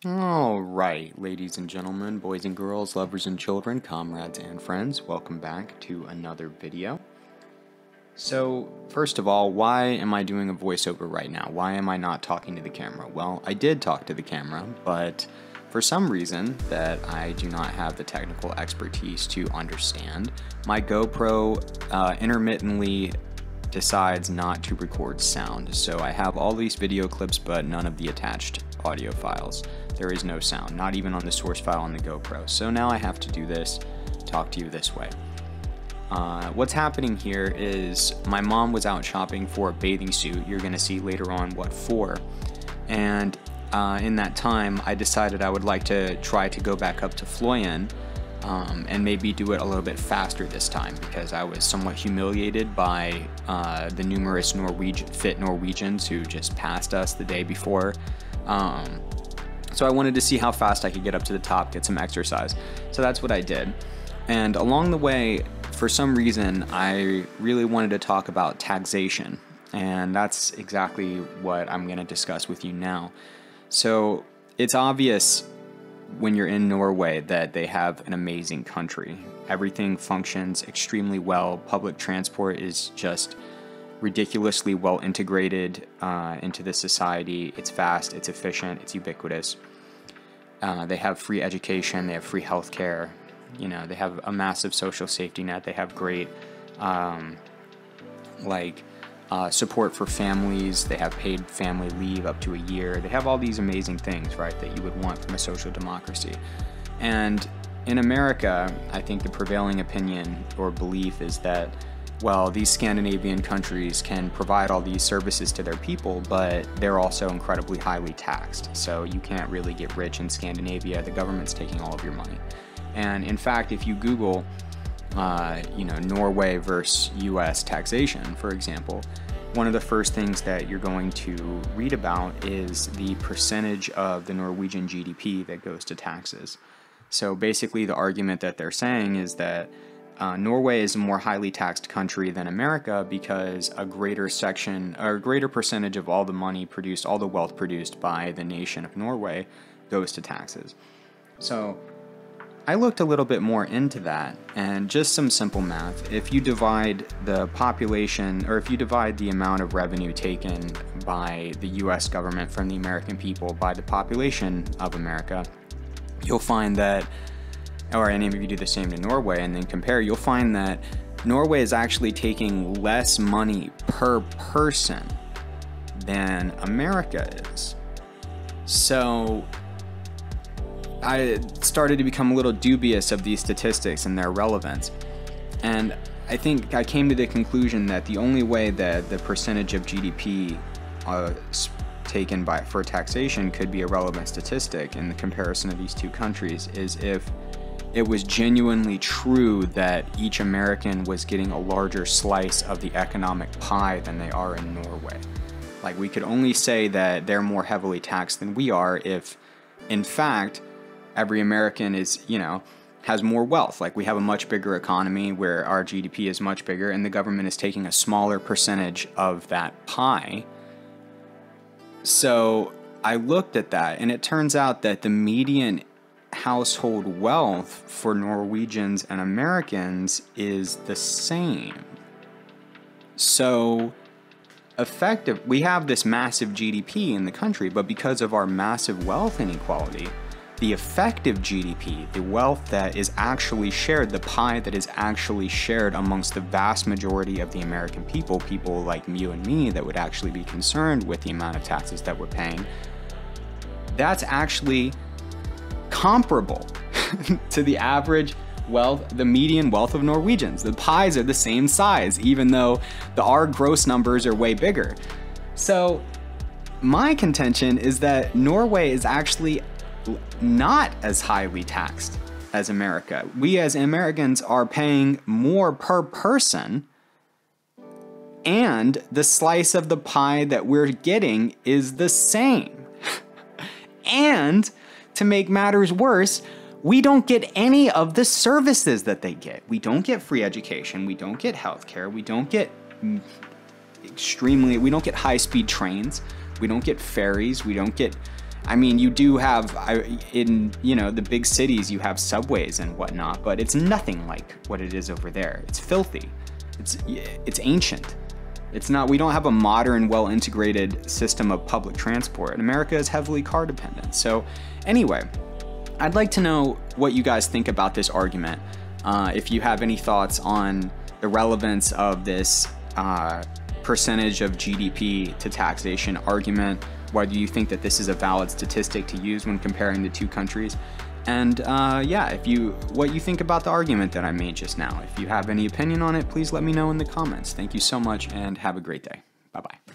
Alright, ladies and gentlemen, boys and girls, lovers and children, comrades and friends, welcome back to another video. So, first of all, why am I doing a voiceover right now? Why am I not talking to the camera? Well, I did talk to the camera, but for some reason that I do not have the technical expertise to understand, my GoPro intermittently decides not to record sound. So I have all these video clips, but none of the attached audio files. There is no sound, not even on the source file on the GoPro. So now I have to do this, talk to you this way. What's happening here is my mom was out shopping for a bathing suit. You're gonna see later on what for. And in that time, I decided I would like to try to go back up to Floyen and maybe do it a little bit faster this time, because I was somewhat humiliated by the numerous fit Norwegians who just passed us the day before. So I wanted to see how fast I could get up to the top, get some exercise. So that's what I did. And along the way, for some reason, I really wanted to talk about taxation. And that's exactly what I'm going to discuss with you now. So it's obvious when you're in Norway that they have an amazing country. Everything functions extremely well. Public transport is just ridiculously well integrated into the society. It's fast, it's efficient, it's ubiquitous. They have free education, they have free healthcare. You know, they have a massive social safety net. They have great support for families. They have paid family leave up to a year. They have all these amazing things, right, that you would want from a social democracy. And in America, I think the prevailing opinion or belief is that, well, these Scandinavian countries can provide all these services to their people, but they're also incredibly highly taxed. So you can't really get rich in Scandinavia. The government's taking all of your money. And in fact, if you Google, Norway versus U.S. taxation, for example, one of the first things that you're going to read about is the percentage of the Norwegian GDP that goes to taxes. So basically, the argument that they're saying is that Norway is a more highly taxed country than America because a greater percentage of all the money produced, all the wealth produced by the nation of Norway goes to taxes. So I looked a little bit more into that, and just some simple math. If you divide the population, or if you divide the amount of revenue taken by the US government from the American people by the population of America, you'll find that, and if you do the same to Norway and then compare, you'll find that Norway is actually taking less money per person than America is. So I started to become a little dubious of these statistics and their relevance. And I think I came to the conclusion that the only way that the percentage of GDP taken for taxation could be a relevant statistic in the comparison of these two countries is if it was genuinely true that each American was getting a larger slice of the economic pie than they are in Norway. Like, we could only say that they're more heavily taxed than we are if, in fact, every American has more wealth. Like, we have a much bigger economy where our GDP is much bigger and the government is taking a smaller percentage of that pie. So I looked at that, and it turns out that the median household wealth for Norwegians and Americans is the same. So we have this massive GDP in the country, but because of our massive wealth inequality, the effective GDP, the wealth that is actually shared, the pie that is actually shared amongst the vast majority of the American people like you and me that would actually be concerned with the amount of taxes that we're paying, that's actually comparable to the average wealth, the median wealth of Norwegians. The pies are the same size, even though our gross numbers are way bigger. So my contention is that Norway is actually not as highly taxed as America. We as Americans are paying more per person, and the slice of the pie that we're getting is the same. And to make matters worse, we don't get any of the services that they get. We don't get free education, we don't get healthcare, we don't get high-speed trains, we don't get ferries, we don't get I mean, you do have, in, you know, the big cities, you have subways and whatnot, but it's nothing like what it is over there. It's filthy. It's ancient. It's not, we don't have a modern, well-integrated system of public transport. America is heavily car dependent. So anyway, I'd like to know what you guys think about this argument. If you have any thoughts on the relevance of this percentage of GDP to taxation argument, whether you think that this is a valid statistic to use when comparing the two countries. And yeah, what you think about the argument that I made just now. If you have any opinion on it, please let me know in the comments. Thank you so much and have a great day. Bye-bye.